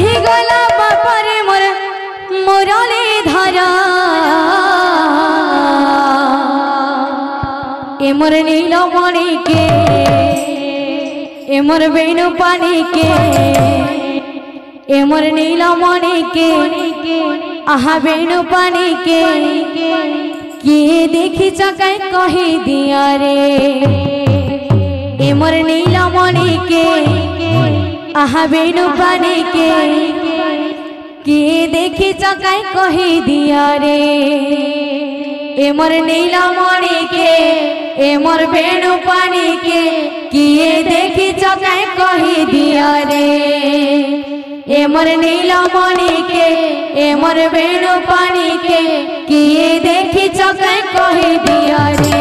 कहीं गला बापारे मोर मुरली धरा ए मोर नीलमणि के ए मोर वेणु पानी के ए मोर नीलमणि के आहा वेणु पानी के किए देखी चकाई कही दिया रे ए मोर नीलमणि के आहा वेणु पानी के किए देखी चकाई कही दिया रे ए मोर नीलमणि के ए मोर वेणु पानी के किए देखी चकाई कही दिया रे ए मोर नीलमणि के ए मोर वेणु पानी के किए देखी चकाई कही दिया रे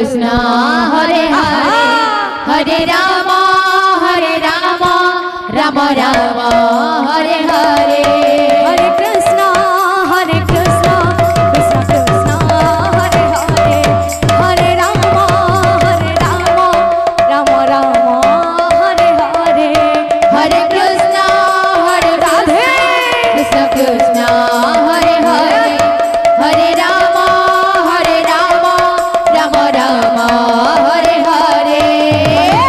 कृष्ण हरे हरे हरे राम राम राम हरे हरे हरे कृष्ण कृष्ण कृष्ण हरे हरे हरे राम राम राम हरे हरे हरे कृष्ण हरे राधे कृष्ण कृष्ण हरे हरे हरे राम राम राम हरे हरे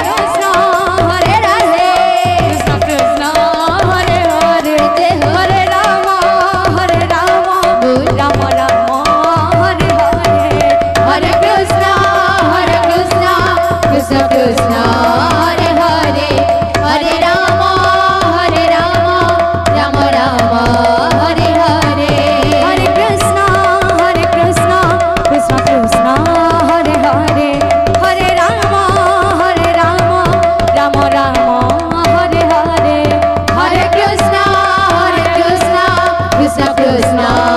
कृष्ण हरे राधे कृष्ण कृष्ण हरे Krishna